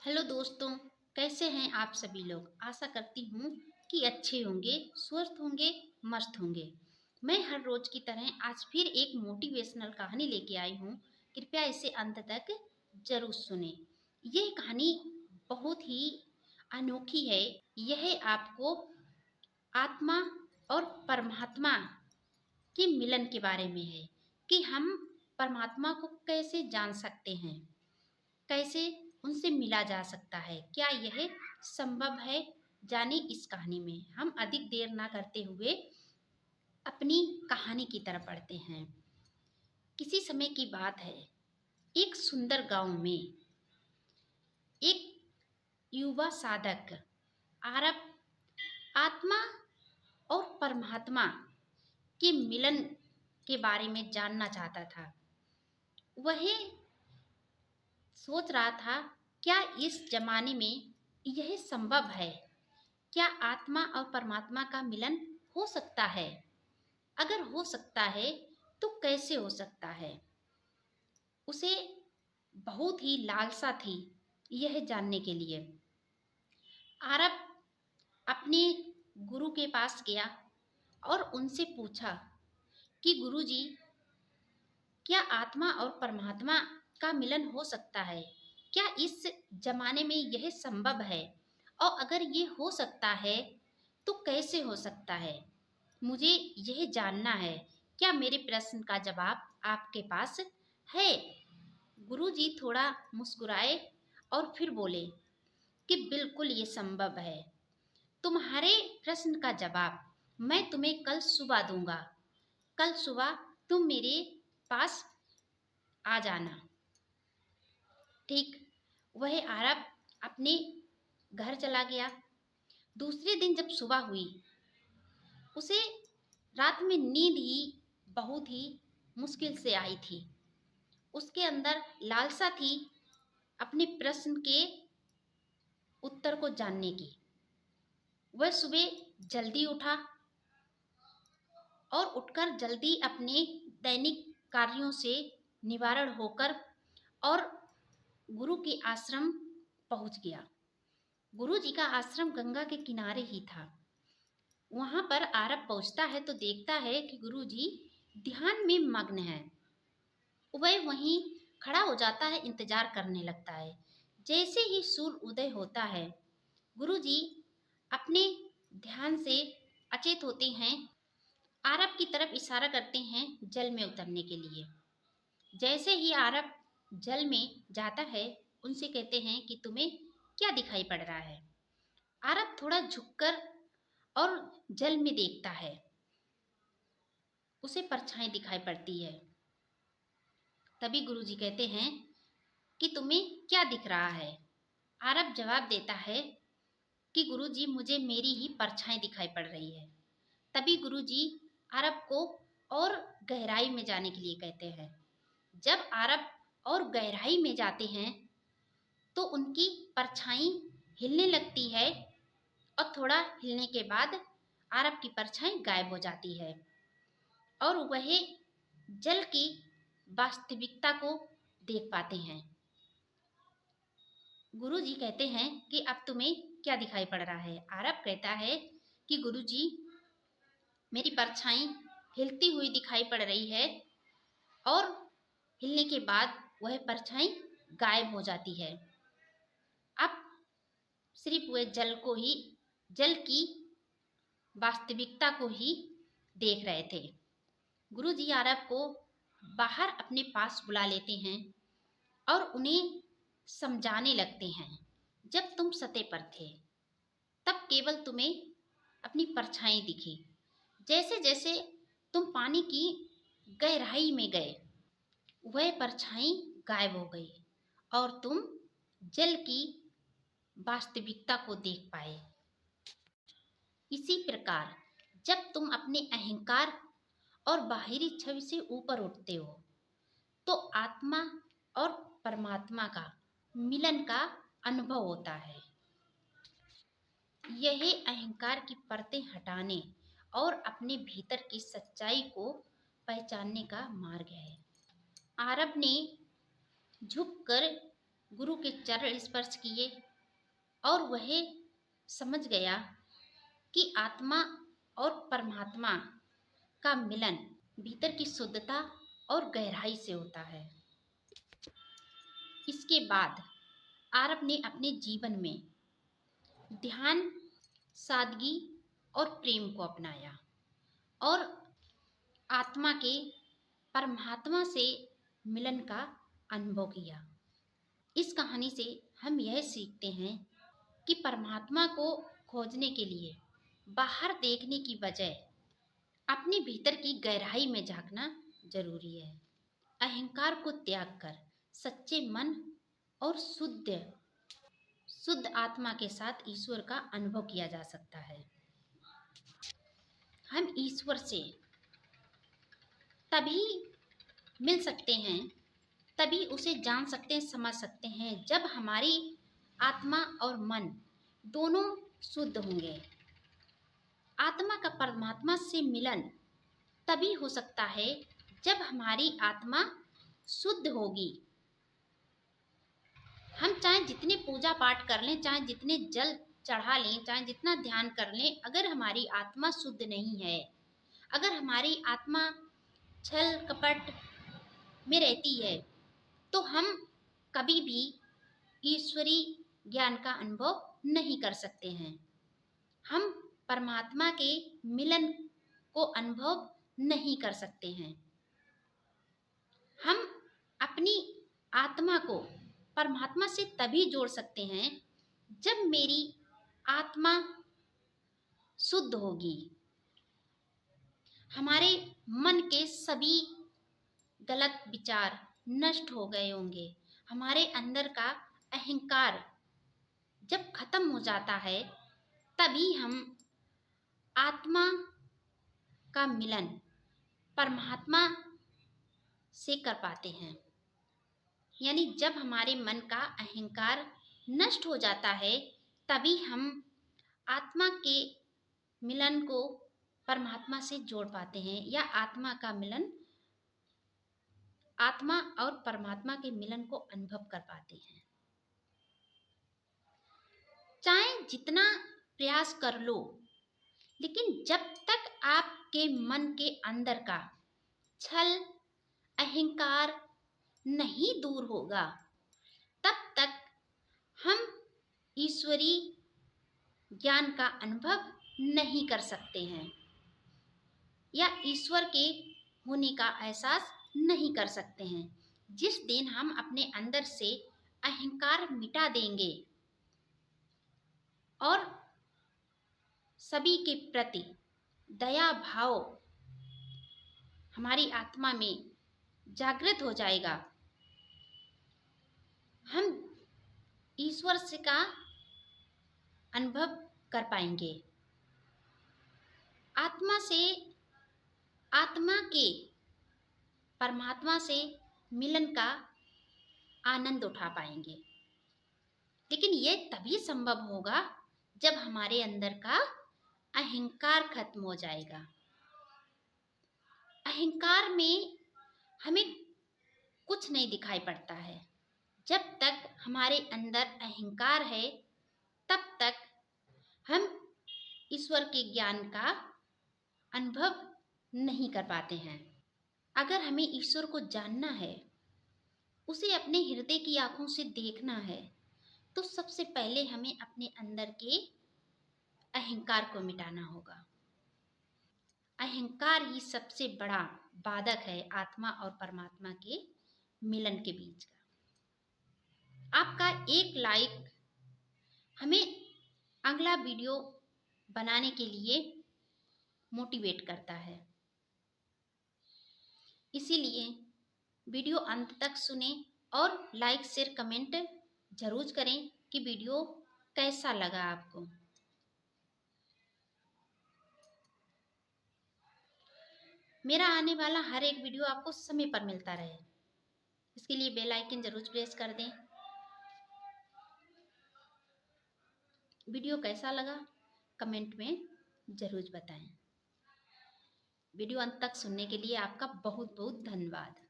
Hello दोस्तों, कैसे हैं आप सभी लोग। आशा करती हूँ कि अच्छे होंगे, स्वस्थ होंगे, मस्त होंगे। मैं हर रोज की तरह आज फिर एक मोटिवेशनल कहानी लेके आई हूँ। कृपया इसे अंत तक जरूर सुने। यह कहानी बहुत ही अनोखी है। यह आपको आत्मा और परमात्मा के मिलन के बारे में है कि हम परमात्मा को कैसे जान सकते हैं, कैसे उनसे मिला जा सकता है, क्या यह संभव है। जाने इस कहानी में हम अधिक देर ना करते हुए अपनी कहानी की तरफ बढ़ते हैं। किसी समय की बात है, एक सुंदर गांव में एक युवा साधक आरब आत्मा और परमात्मा के मिलन के बारे में जानना चाहता था। वह सोच रहा था, क्या इस जमाने में यह संभव है, क्या आत्मा और परमात्मा का मिलन हो सकता है। अगर हो सकता है तो कैसे हो सकता है। उसे बहुत ही लालसा थी यह जानने के लिए। आरब अपने गुरु के पास गया और उनसे पूछा कि गुरुजी, क्या आत्मा और परमात्मा का मिलन हो सकता है, क्या इस जमाने में यह संभव है, और अगर ये हो सकता है तो कैसे हो सकता है। मुझे यह जानना है, क्या मेरे प्रश्न का जवाब आपके पास है। गुरुजी थोड़ा मुस्कुराए और फिर बोले कि बिल्कुल ये संभव है। तुम्हारे प्रश्न का जवाब मैं तुम्हें कल सुबह दूंगा। कल सुबह तुम मेरे पास आ जाना। ठीक, वह अरब अपने घर चला गया। दूसरे दिन जब सुबह हुई, उसे रात में नींद ही बहुत ही मुश्किल से आई थी। उसके अंदर लालसा थी अपने प्रश्न के उत्तर को जानने की। वह सुबह जल्दी उठा और उठकर जल्दी अपने दैनिक कार्यों से निवारण होकर और गुरु के आश्रम पहुंच गया। गुरु जी का आश्रम गंगा के किनारे ही था। वहां पर आरब पहुंचता है तो देखता है कि गुरु जी ध्यान में मग्न है। वह वहीं खड़ा हो जाता है, इंतजार करने लगता है। जैसे ही सूर्य उदय होता है, गुरु जी अपने ध्यान से अचेत होते हैं। आरब की तरफ इशारा करते हैं जल में उतरने के लिए। जैसे ही आरब जल में जाता है, उनसे कहते हैं कि तुम्हें क्या दिखाई पड़ रहा है। आरब थोड़ा झुककर और जल में देखता है। उसे परछाई दिखाई पड़ती है। तभी गुरुजी कहते हैं कि तुम्हें क्या दिख रहा है। आरब जवाब देता है कि गुरुजी, मुझे मेरी ही परछाई दिखाई पड़ रही है। तभी गुरुजी आरब को और गहराई में जाने के लिए कहते हैं। जब आरब और गहराई में जाते हैं तो उनकी परछाई हिलने लगती है और थोड़ा हिलने के बाद आरब की परछाई गायब हो जाती है और वह जल की वास्तविकता को देख पाते हैं। गुरु जी कहते हैं कि अब तुम्हें क्या दिखाई पड़ रहा है। आरब कहता है कि गुरु जी, मेरी परछाई हिलती हुई दिखाई पड़ रही है और हिलने के बाद वह परछाई गायब हो जाती है। अब सिर्फ वह जल की वास्तविकता को ही देख रहे थे। गुरु जी आरब को बाहर अपने पास बुला लेते हैं और उन्हें समझाने लगते हैं, जब तुम सतह पर थे तब केवल तुम्हें अपनी परछाई दिखी। जैसे जैसे तुम पानी की गहराई में गए, वह परछाई गायब हो गई और तुम जल की वास्तविकता को देख पाए। इसी प्रकार जब तुम अपने अहंकार और बाहरी छवि से ऊपर उठते हो तो आत्मा और परमात्मा का मिलन का अनुभव होता है। यह अहंकार की परतें हटाने और अपने भीतर की सच्चाई को पहचानने का मार्ग है। आरब ने झुककर गुरु के चरण स्पर्श किए और वह समझ गया कि आत्मा और परमात्मा का मिलन भीतर की शुद्धता और गहराई से होता है। इसके बाद आरब ने अपने जीवन में ध्यान, सादगी और प्रेम को अपनाया और आत्मा के परमात्मा से मिलन का अनुभव किया। इस कहानी से हम यह सीखते हैं कि परमात्मा को खोजने के लिए बाहर देखने की बजाय अपने भीतर की गहराई में झांकना जरूरी है। अहंकार को त्याग कर सच्चे मन और शुद्ध आत्मा के साथ ईश्वर का अनुभव किया जा सकता है। हम ईश्वर से तभी मिल सकते हैं, तभी उसे जान सकते हैं, समझ सकते हैं जब हमारी आत्मा और मन दोनों शुद्ध होंगे। आत्मा का परमात्मा से मिलन तभी हो सकता है जब हमारी आत्मा शुद्ध होगी। हम चाहे जितने पूजा पाठ कर लें, चाहे जितने जल चढ़ा लें, चाहे जितना ध्यान कर लें, अगर हमारी आत्मा शुद्ध नहीं है, अगर हमारी आत्मा छल कपट में रहती है, तो हम कभी भी ईश्वरी ज्ञान का अनुभव नहीं कर सकते हैं। हम परमात्मा के मिलन को अनुभव नहीं कर सकते हैं। हम अपनी आत्मा को परमात्मा से तभी जोड़ सकते हैं जब मेरी आत्मा शुद्ध होगी। हमारे मन के सभी गलत विचार नष्ट हो गए होंगे। हमारे अंदर का अहंकार जब खत्म हो जाता है, तभी हम आत्मा का मिलन परमात्मा से कर पाते हैं। यानी जब हमारे मन का अहंकार नष्ट हो जाता है, तभी हम आत्मा के मिलन को परमात्मा से जोड़ पाते हैं, या आत्मा का मिलन, आत्मा और परमात्मा के मिलन को अनुभव कर पाते हैं। चाहे जितना प्रयास कर लो, लेकिन जब तक आपके मन के अंदर का छल अहंकार नहीं दूर होगा, तब तक हम ईश्वरी ज्ञान का अनुभव नहीं कर सकते हैं, या ईश्वर के होने का एहसास नहीं कर सकते हैं। जिस दिन हम अपने अंदर से अहंकार मिटा देंगे और सभी के प्रति दया भाव हमारी आत्मा में जागृत हो जाएगा, हम ईश्वर से का अनुभव कर पाएंगे। आत्मा के परमात्मा से मिलन का आनंद उठा पाएंगे। लेकिन यह तभी संभव होगा जब हमारे अंदर का अहंकार खत्म हो जाएगा। अहंकार में हमें कुछ नहीं दिखाई पड़ता है। जब तक हमारे अंदर अहंकार है, तब तक हम ईश्वर के ज्ञान का अनुभव नहीं कर पाते हैं। अगर हमें ईश्वर को जानना है, उसे अपने हृदय की आंखों से देखना है, तो सबसे पहले हमें अपने अंदर के अहंकार को मिटाना होगा। अहंकार ही सबसे बड़ा बाधक है आत्मा और परमात्मा के मिलन के बीच का। आपका एक लाइक हमें अगला वीडियो बनाने के लिए मोटिवेट करता है। इसीलिए वीडियो अंत तक सुने और लाइक शेयर कमेंट जरूर करें कि वीडियो कैसा लगा आपको। मेरा आने वाला हर एक वीडियो आपको समय पर मिलता रहे, इसके लिए बेल आइकन जरूर प्रेस कर दें। वीडियो कैसा लगा कमेंट में जरूर बताएं। वीडियो अंत तक सुनने के लिए आपका बहुत बहुत धन्यवाद।